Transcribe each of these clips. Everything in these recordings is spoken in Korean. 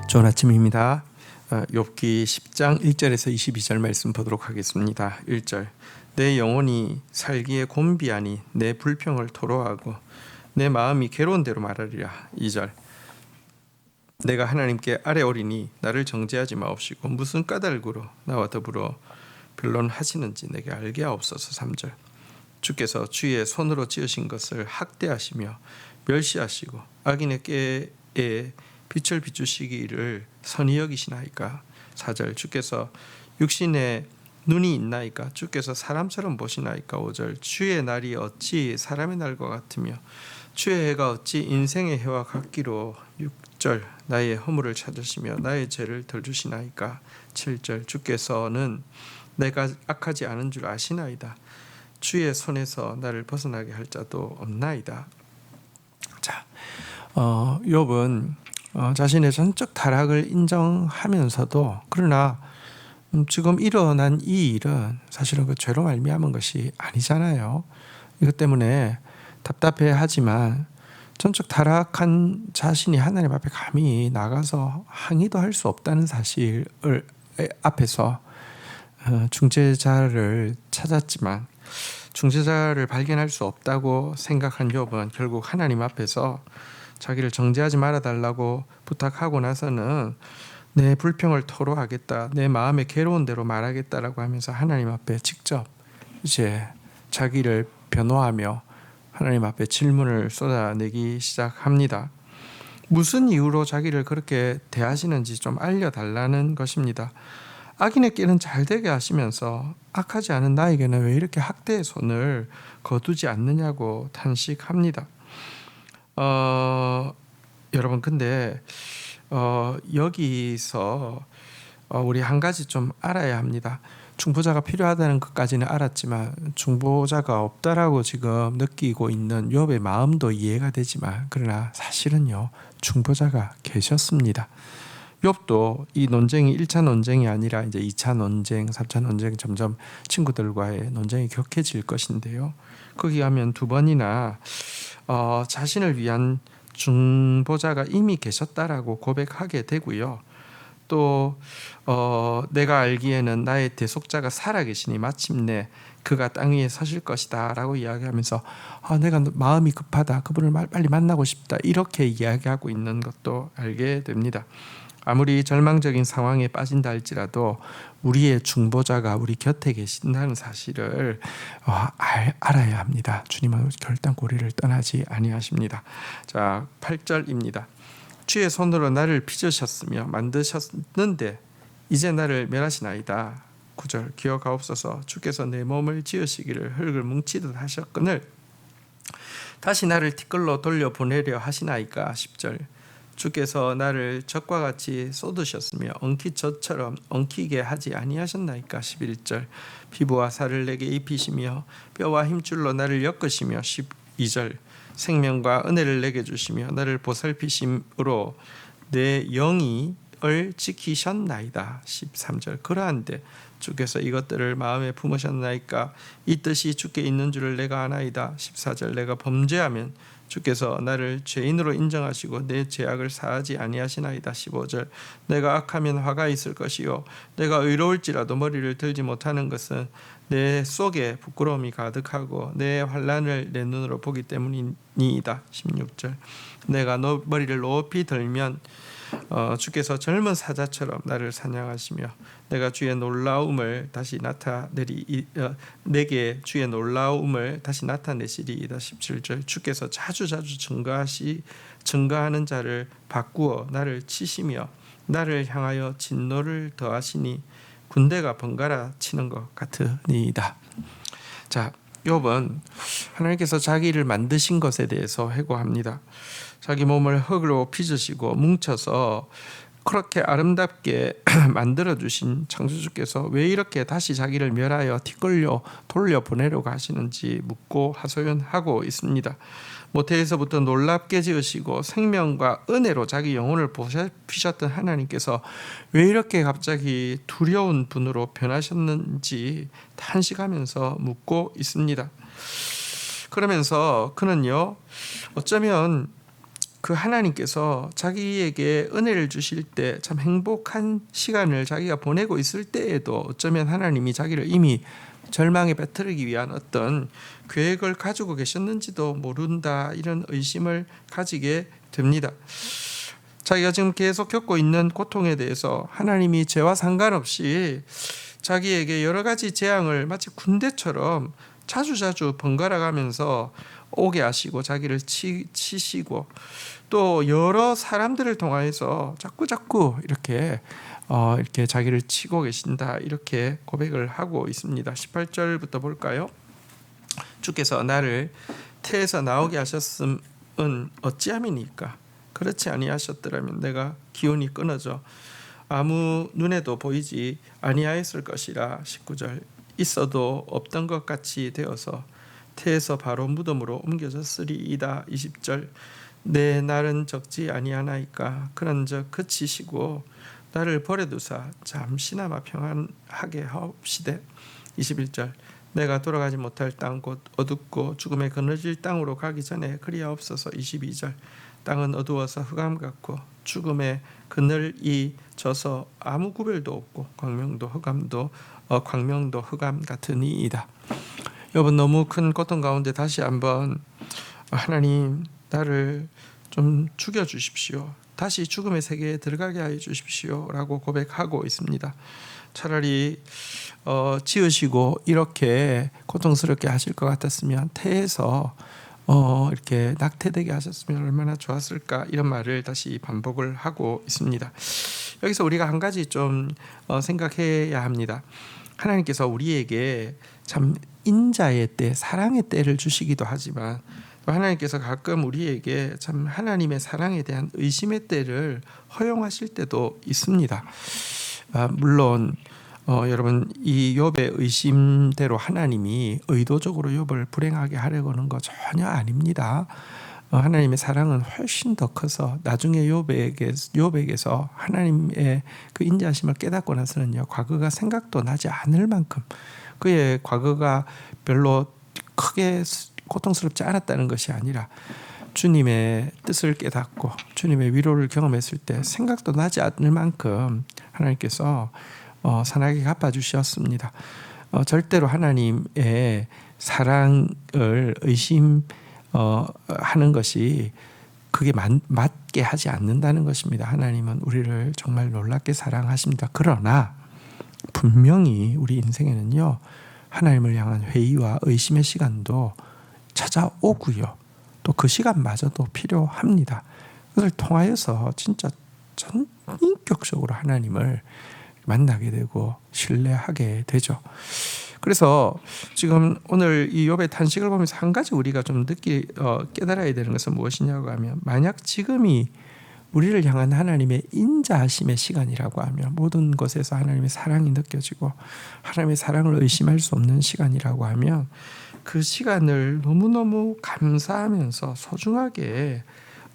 좋은 아침입니다. 욥기 10장 1절에서 22절 말씀 보도록 하겠습니다. 1절 내 영혼이 살기에 곤비하니 내 불평을 토로하고 내 마음이 괴로운 대로 말하리라. 2절 내가 하나님께 아뢰오리니 나를 정죄하지 마옵시고 무슨 까닭으로 나와 더불어 변론하시는지 내게 알게 하옵소서. 3절 주께서 주의 손으로 지으신 것을 학대하시며 멸시하시고 악인의 꾀에 빛을 비추시기를 선히 여기시나이까. 4절 주께서 육신에 눈이 있나이까. 주께서 사람처럼 보시나이까. 5절 주의 날이 어찌 사람의 날과 같으며 주의 해가 어찌 인생의 해와 같기로. 6절 나의 허물을 찾으시며 나의 죄를 덜주시나이까. 7절 주께서는 내가 악하지 않은 줄 아시나이다. 주의 손에서 나를 벗어나게 할 자도 없나이다. 자, 욥은 자신의 전적 타락을 인정하면서도 그러나 지금 일어난 이 일은 사실은 그 죄로 말미암은 것이 아니잖아요. 이것 때문에 답답해하지만 전적 타락한 자신이 하나님 앞에 감히 나가서 항의도 할 수 없다는 사실을 앞에서 중재자를 찾았지만 중재자를 발견할 수 없다고 생각한 욥은 결국 하나님 앞에서 자기를 정죄하지 말아달라고 부탁하고 나서는 내 불평을 토로하겠다, 내 마음의 괴로운 대로 말하겠다라고 하면서 하나님 앞에 직접 이제 자기를 변호하며 하나님 앞에 질문을 쏟아내기 시작합니다. 무슨 이유로 자기를 그렇게 대하시는지 좀 알려달라는 것입니다. 악인의 길은 잘 되게 하시면서 악하지 않은 나에게는 왜 이렇게 학대의 손을 거두지 않느냐고 탄식합니다. 여러분 근데 여기서 우리 한 가지 좀 알아야 합니다. 중보자가 필요하다는 것까지는 알았지만 중보자가 없다라고 지금 느끼고 있는 욥의 마음도 이해가 되지만 그러나 사실은요 중보자가 계셨습니다. 욥도 이 논쟁이 1차 논쟁이 아니라 이제 2차 논쟁, 3차 논쟁 점점 친구들과의 논쟁이 격해질 것인데요. 거기 가면 두 번이나 자신을 위한 중보자가 이미 계셨다라고 고백하게 되고요. 또 내가 알기에는 나의 대속자가 살아계시니 마침내 그가 땅 위에 서실 것이다 라고 이야기하면서 내가 마음이 급하다, 그분을 빨리 만나고 싶다 이렇게 이야기하고 있는 것도 알게 됩니다. 아무리 절망적인 상황에 빠진다 할지라도 우리의 중보자가 우리 곁에 계신다는 사실을 알아야 합니다. 주님은 결단코 우리를 떠나지 아니하십니다. 자, 8절입니다. 주의 손으로 나를 빚으셨으며 만드셨는데 이제 나를 멸하시나이다. 9절 기억하옵소서. 주께서 내 몸을 지으시기를 흙을 뭉치듯 하셨거늘 다시 나를 티끌로 돌려보내려 하시나이까. 10절 주께서 나를 젖과 같이 쏟으셨으며 엉키 젖처럼 엉키게 하지 아니하셨나이까. 11절 피부와 살을 내게 입히시며 뼈와 힘줄로 나를 엮으시며. 12절 생명과 은혜를 내게 주시며 나를 보살피심으로 내 영이을 지키셨나이다. 13절 그러한데 주께서 이것들을 마음에 품으셨나이까. 이 뜻이 주께 있는 줄을 내가 아나이다. 14절 내가 범죄하면 주께서 나를 죄인으로 인정하시고 내 죄악을 사하지 아니하시나이다. 15절 내가 악하면 화가 있을 것이요 내가 의로울지라도 머리를 들지 못하는 것은 내 속에 부끄러움이 가득하고 내 환난을 내 눈으로 보기 때문이니이다. 16절 내가 머리를 높이 들면 주께서 젊은 사자처럼 나를 사냥하시며 내가 주의 놀라움을 다시 내게 주의 놀라움을 다시 나타내시리이다. 17절 주께서 자주 증거하는 자를 바꾸어 나를 치시며 나를 향하여 진노를 더하시니 군대가 번갈아 치는 것 같으니이다. 자, 욥은 하나님께서 자기를 만드신 것에 대해서 회고합니다. 자기 몸을 흙으로 빚으시고 뭉쳐서 그렇게 아름답게 만들어주신 창조주께서 왜 이렇게 다시 자기를 멸하여 티끌로 돌려보내려고 하시는지 묻고 하소연하고 있습니다. 모태에서부터 놀랍게 지으시고 생명과 은혜로 자기 영혼을 보살피셨던 하나님께서 왜 이렇게 갑자기 두려운 분으로 변하셨는지 탄식하면서 묻고 있습니다. 그러면서 그는요 어쩌면 그 하나님께서 자기에게 은혜를 주실 때 참 행복한 시간을 자기가 보내고 있을 때에도 어쩌면 하나님이 자기를 이미 절망에 빠뜨리기 위한 어떤 계획을 가지고 계셨는지도 모른다, 이런 의심을 가지게 됩니다. 자기가 지금 계속 겪고 있는 고통에 대해서 하나님이 죄와 상관없이 자기에게 여러 가지 재앙을 마치 군대처럼 자주자주 번갈아 가면서 오게 하시고 자기를 치시고 또 여러 사람들을 통하여서 자꾸 이렇게 자기를 치고 계신다, 이렇게 고백을 하고 있습니다. 18절부터 볼까요? 주께서 나를 태에서 나오게 하셨음은 어찌함이니까? 그렇지 아니하셨더라면 내가 기운이 끊어져 아무 눈에도 보이지 아니하였을 것이라. 19절 있어도 없던 것 같이 되어서 태에서 바로 무덤으로 옮겨졌으리이다. 20절 내 날은 적지 아니하나이까? 그런즉 그치시고 나를 버려두사 잠시나마 평안하게 하옵시되. 21절 내가 돌아가지 못할 땅 곧 어둡고 죽음에 그늘질 땅으로 가기 전에 그리하옵소서. 22절 땅은 어두워서 흑암 같고 죽음의 그늘이 져서 아무 구별도 없고 광명도 흑암 같으니이다. 여러분, 너무 큰 고통 가운데 다시 한번 하나님 나를 좀 죽여주십시오, 다시 죽음의 세계에 들어가게 하여 주십시오 라고 고백하고 있습니다. 차라리 지으시고 이렇게 고통스럽게 하실 것 같았으면 태에서 이렇게 낙태되게 하셨으면 얼마나 좋았을까, 이런 말을 다시 반복을 하고 있습니다. 여기서 우리가 한 가지 좀 생각해야 합니다. 하나님께서 우리에게 참 인자의 때, 사랑의 때를 주시기도 하지만 또 하나님께서 가끔 우리에게 참 하나님의 사랑에 대한 의심의 때를 허용하실 때도 있습니다. 물론 여러분, 이 욥의 의심대로 하나님이 의도적으로 욥을 불행하게 하려고 하는 거 전혀 아닙니다. 하나님의 사랑은 훨씬 더 커서 나중에 욥에게서 하나님의 그 인자하심을 깨닫고 나서는요, 과거가 생각도 나지 않을 만큼 그의 과거가 별로 크게 고통스럽지 않았다는 것이 아니라 주님의 뜻을 깨닫고 주님의 위로를 경험했을 때 생각도 나지 않을 만큼 하나님께서 선하게 갚아주셨습니다. 절대로 하나님의 사랑을 의심하는 것이 그게 맞게 하지 않는다는 것입니다. 하나님은 우리를 정말 놀랍게 사랑하십니다. 그러나 분명히 우리 인생에는요, 하나님을 향한 회의와 의심의 시간도 찾아오고요, 또 그 시간마저도 필요합니다. 그것을 통하여서 진짜 전인격적으로 하나님을 만나게 되고 신뢰하게 되죠. 그래서 지금 오늘 이 욥의 탄식을 보면서 한 가지 우리가 좀 깨달아야 되는 것은 무엇이냐고 하면, 만약 지금이 우리를 향한 하나님의 인자하심의 시간이라고 하면, 모든 것에서 하나님의 사랑이 느껴지고 하나님의 사랑을 의심할 수 없는 시간이라고 하면, 그 시간을 너무너무 감사하면서 소중하게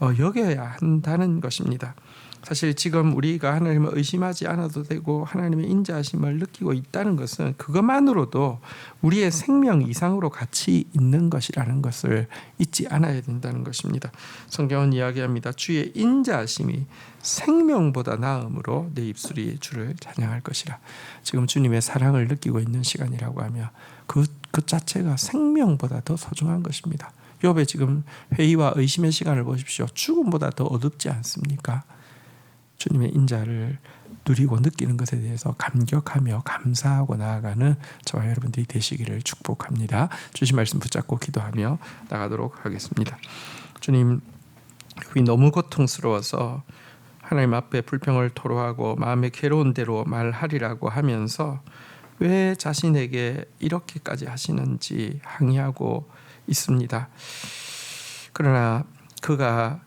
여겨야 한다는 것입니다. 사실 지금 우리가 하나님을 의심하지 않아도 되고 하나님의 인자하심을 느끼고 있다는 것은 그것만으로도 우리의 생명 이상으로 가치 있는 것이라는 것을 잊지 않아야 된다는 것입니다. 성경은 이야기합니다. 주의 인자하심이 생명보다 나음으로 내 입술이 주를 찬양할 것이라. 지금 주님의 사랑을 느끼고 있는 시간이라고 하면 그 자체가 생명보다 더 소중한 것입니다. 욥의 지금 회의와 의심의 시간을 보십시오. 죽음보다 더 어둡지 않습니까? 주님의 인자를 누리고 느끼는 것에 대해서 감격하며 감사하고 나아가는 저와 여러분들이 되시기를 축복합니다. 주신 말씀 붙잡고 기도하며 나가도록 하겠습니다. 주님, 너무 고통스러워서 하나님 앞에 불평을 토로하고 마음의 괴로운 대로 말하리라고 하면서 왜 자신에게 이렇게까지 하시는지 항의하고 있습니다. 그러나 그가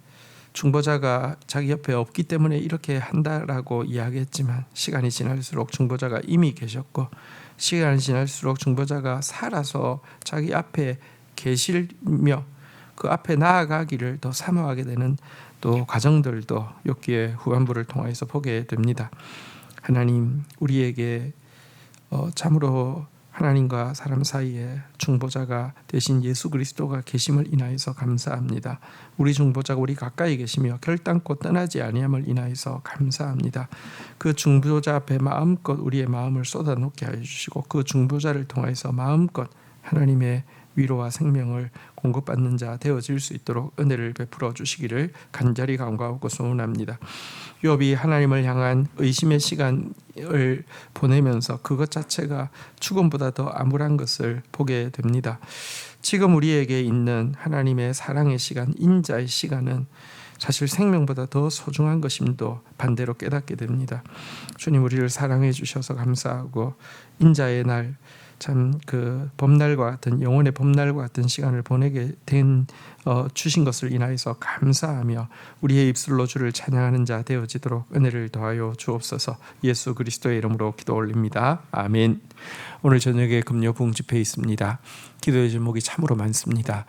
중보자가 자기 옆에 없기 때문에 이렇게 한다라고 이야기했지만, 시간이 지날수록 중보자가 이미 계셨고 시간이 지날수록 중보자가 살아서 자기 앞에 계시며 그 앞에 나아가기를 더 사모하게 되는 또 과정들도 욥기의 후반부를 통해서 보게 됩니다. 하나님, 우리에게 참으로 하나님과 사람 사이에 중보자가 대신 예수 그리스도가 계심을 인하여서 감사합니다. 우리 중보자가 우리 가까이 계시며 결단코 떠나지 아니함을 인하여서 감사합니다. 그 중보자 앞에 마음껏 우리의 마음을 쏟아놓게 하여 주시고 그 중보자를 통하여서 마음껏 하나님의 위로와 생명을 공급받는 자 되어질 수 있도록 은혜를 베풀어 주시기를 간절히 간구하고 소원합니다. 욥이 하나님을 향한 의심의 시간을 보내면서 그것 자체가 죽음보다 더 암울한 것을 보게 됩니다. 지금 우리에게 있는 하나님의 사랑의 시간, 인자의 시간은 사실 생명보다 더 소중한 것임도 반대로 깨닫게 됩니다. 주님 우리를 사랑해 주셔서 감사하고 인자의 날 참 그 범날과 같은 영혼의 범날과 같은 시간을 보내게 된 주신 것을 인하여서 감사하며 우리의 입술로 주를 찬양하는 자 되어지도록 은혜를 더하여 주옵소서. 예수 그리스도의 이름으로 기도 올립니다. 아멘. 오늘 저녁에 금요 부흥 집회 있습니다. 기도의 제목이 참으로 많습니다.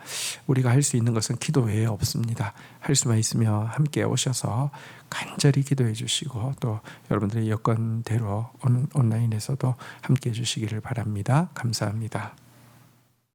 우리가 할 수 있는 것은 기도 외에 없습니다. 할 수만 있으며 함께 오셔서 간절히 기도해 주시고 또 여러분들의 여건대로 온라인에서도 함께 해 주시기를 바랍니다. 감사합니다.